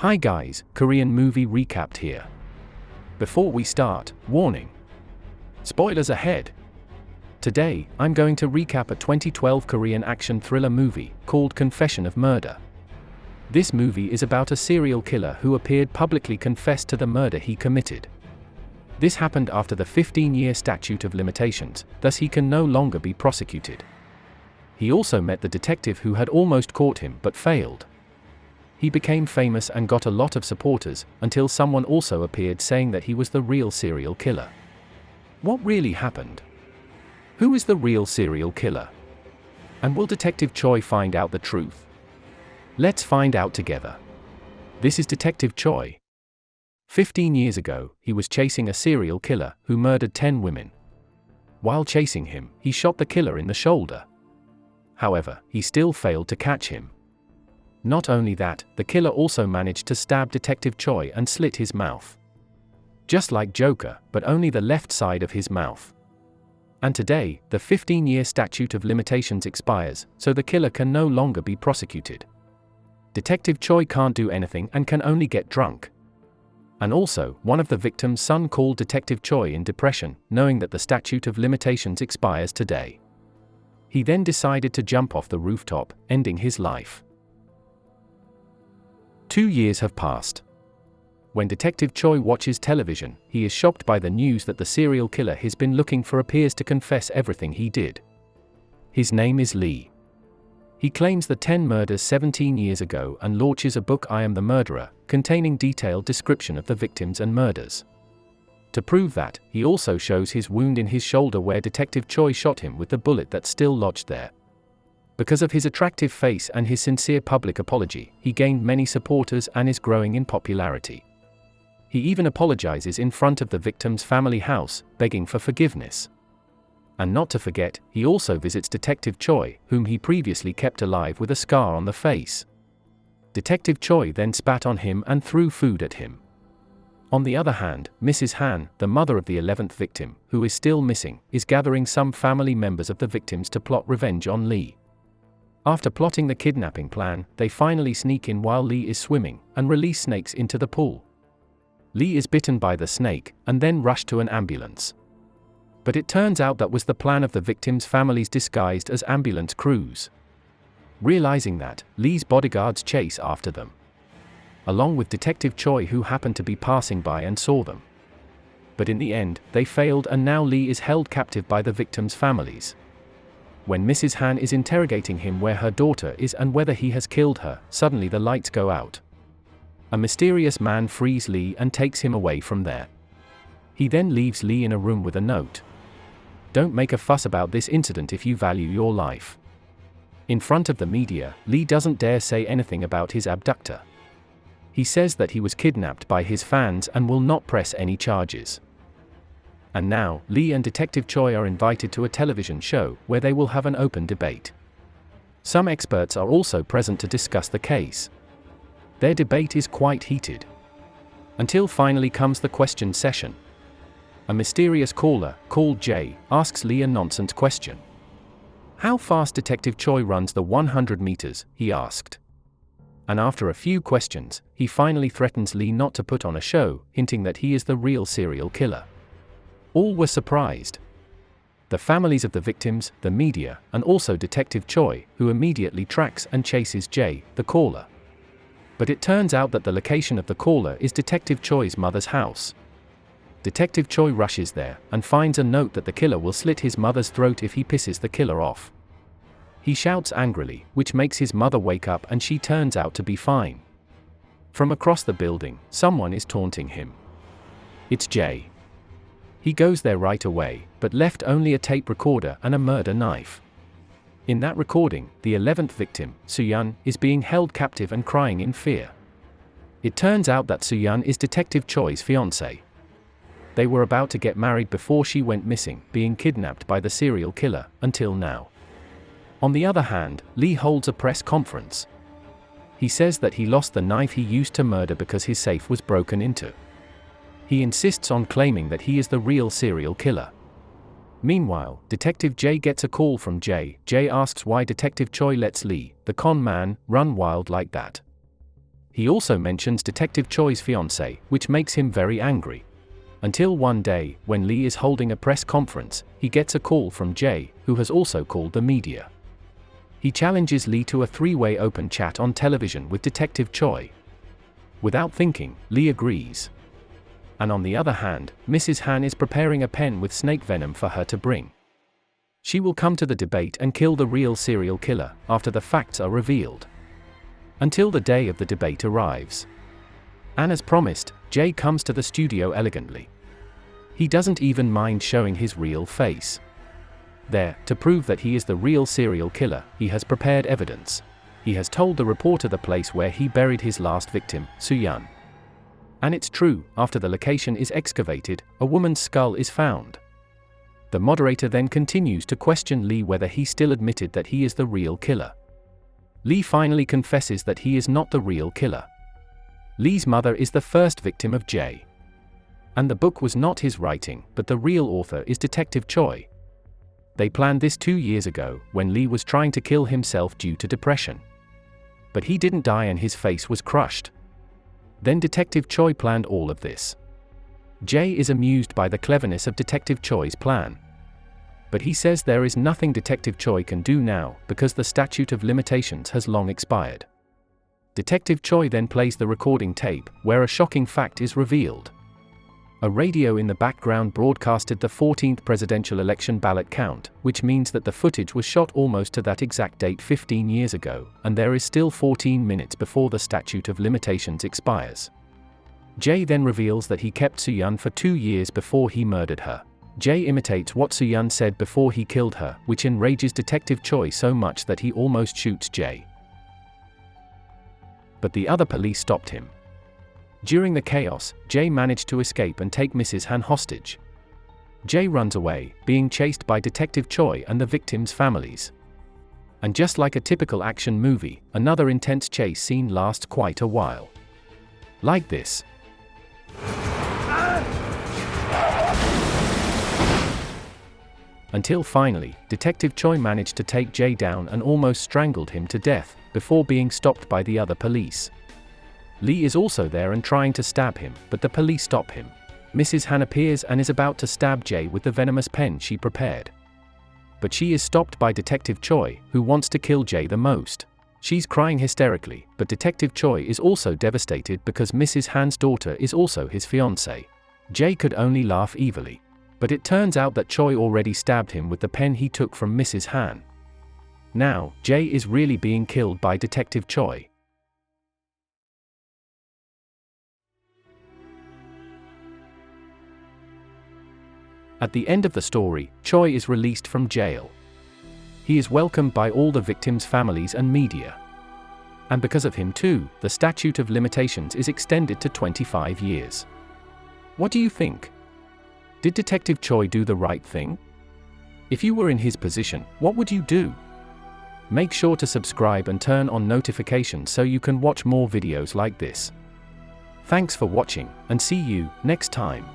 Hi guys, Korean movie recapped here. Before we start, warning. Spoilers ahead. Today, I'm going to recap a 2012 Korean action thriller movie called Confession of Murder. This movie is about a serial killer who appeared publicly confessed to the murder he committed. This happened after the 15-year statute of limitations, thus he can no longer be prosecuted. He also met the detective who had almost caught him but failed. He became famous and got a lot of supporters, until someone also appeared saying that he was the real serial killer. What really happened? Who is the real serial killer? And will Detective Choi find out the truth? Let's find out together. This is Detective Choi. 15 years ago, he was chasing a serial killer who murdered 10 women. While chasing him, he shot the killer in the shoulder. However, he still failed to catch him. Not only that, the killer also managed to stab Detective Choi and slit his mouth. Just like Joker, but only the left side of his mouth. And today, the 15-year statute of limitations expires, so the killer can no longer be prosecuted. Detective Choi can't do anything and can only get drunk. And also, one of the victim's son called Detective Choi in depression, knowing that the statute of limitations expires today. He then decided to jump off the rooftop, ending his life. 2 years have passed. When Detective Choi watches television, he is shocked by the news that the serial killer he's been looking for appears to confess everything he did. His name is Lee. He claims the 10 murders 17 years ago and launches a book I Am the Murderer, containing detailed description of the victims and murders. To prove that, he also shows his wound in his shoulder where Detective Choi shot him with the bullet that's still lodged there. Because of his attractive face and his sincere public apology, he gained many supporters and is growing in popularity. He even apologizes in front of the victim's family house, begging for forgiveness. And not to forget, he also visits Detective Choi, whom he previously kept alive with a scar on the face. Detective Choi then spat on him and threw food at him. On the other hand, Mrs. Han, the mother of the 11th victim, who is still missing, is gathering some family members of the victims to plot revenge on Lee. After plotting the kidnapping plan, they finally sneak in while Lee is swimming, and release snakes into the pool. Lee is bitten by the snake, and then rushed to an ambulance. But it turns out that was the plan of the victims' families disguised as ambulance crews. Realizing that, Lee's bodyguards chase after them. Along with Detective Choi, who happened to be passing by and saw them. But in the end, they failed and now Lee is held captive by the victims' families. When Mrs. Han is interrogating him where her daughter is and whether he has killed her, suddenly the lights go out. A mysterious man frees Lee and takes him away from there. He then leaves Lee in a room with a note. Don't make a fuss about this incident if you value your life. In front of the media, Lee doesn't dare say anything about his abductor. He says that he was kidnapped by his fans and will not press any charges. And now, Lee and Detective Choi are invited to a television show where they will have an open debate. Some experts are also present to discuss the case. Their debate is quite heated. Until finally comes the question session. A mysterious caller, called Jay, asks Lee a nonsense question. How fast Detective Choi runs the 100 meters, he asked. And after a few questions, he finally threatens Lee not to put on a show, hinting that he is the real serial killer. All were surprised. The families of the victims, the media, and also Detective Choi, who immediately tracks and chases Jay, the caller. But it turns out that the location of the caller is Detective Choi's mother's house. Detective Choi rushes there, and finds a note that the killer will slit his mother's throat if he pisses the killer off. He shouts angrily, which makes his mother wake up and she turns out to be fine. From across the building, someone is taunting him. It's Jay. He goes there right away, but left only a tape recorder and a murder knife. In that recording, the 11th victim, Soo-yeon, is being held captive and crying in fear. It turns out that Soo-yeon is Detective Choi's fiancée. They were about to get married before she went missing, being kidnapped by the serial killer, until now. On the other hand, Lee holds a press conference. He says that he lost the knife he used to murder because his safe was broken into. He insists on claiming that he is the real serial killer. Meanwhile, Detective Jay gets a call from Jay. Jay asks why Detective Choi lets Lee, the con man, run wild like that. He also mentions Detective Choi's fiancée, which makes him very angry. Until one day, when Lee is holding a press conference, he gets a call from Jay, who has also called the media. He challenges Lee to a three-way open chat on television with Detective Choi. Without thinking, Lee agrees. And on the other hand, Mrs. Han is preparing a pen with snake venom for her to bring. She will come to the debate and kill the real serial killer after the facts are revealed. Until the day of the debate arrives. And as promised, Jay comes to the studio elegantly. He doesn't even mind showing his real face. There, to prove that he is the real serial killer, he has prepared evidence. He has told the reporter the place where he buried his last victim, Soo-yeon. And it's true, after the location is excavated, a woman's skull is found. The moderator then continues to question Lee whether he still admitted that he is the real killer. Lee finally confesses that he is not the real killer. Lee's mother is the first victim of Jay. And the book was not his writing, but the real author is Detective Choi. They planned this 2 years ago, when Lee was trying to kill himself due to depression. But he didn't die and his face was crushed. Then Detective Choi planned all of this. Jay is amused by the cleverness of Detective Choi's plan. But he says there is nothing Detective Choi can do now, because the statute of limitations has long expired. Detective Choi then plays the recording tape, where a shocking fact is revealed. A radio in the background broadcasted the 14th presidential election ballot count, which means that the footage was shot almost to that exact date 15 years ago, and there is still 14 minutes before the statute of limitations expires. Jay then reveals that he kept Soo-yeon for 2 years before he murdered her. Jay imitates what Soo-yeon said before he killed her, which enrages Detective Choi so much that he almost shoots Jay. But the other police stopped him. During the chaos, Jay managed to escape and take Mrs. Han hostage. Jay runs away, being chased by Detective Choi and the victims' families. And just like a typical action movie, another intense chase scene lasts quite a while. Like this. Until finally, Detective Choi managed to take Jay down and almost strangled him to death, before being stopped by the other police. Lee is also there and trying to stab him, but the police stop him. Mrs. Han appears and is about to stab Jay with the venomous pen she prepared. But she is stopped by Detective Choi, who wants to kill Jay the most. She's crying hysterically, but Detective Choi is also devastated because Mrs. Han's daughter is also his fiancée. Jay could only laugh evilly. But it turns out that Choi already stabbed him with the pen he took from Mrs. Han. Now, Jay is really being killed by Detective Choi. At the end of the story, Choi is released from jail. He is welcomed by all the victims' families and media. And because of him too, the statute of limitations is extended to 25 years. What do you think? Did Detective Choi do the right thing? If you were in his position, what would you do? Make sure to subscribe and turn on notifications so you can watch more videos like this. Thanks for watching, and see you next time.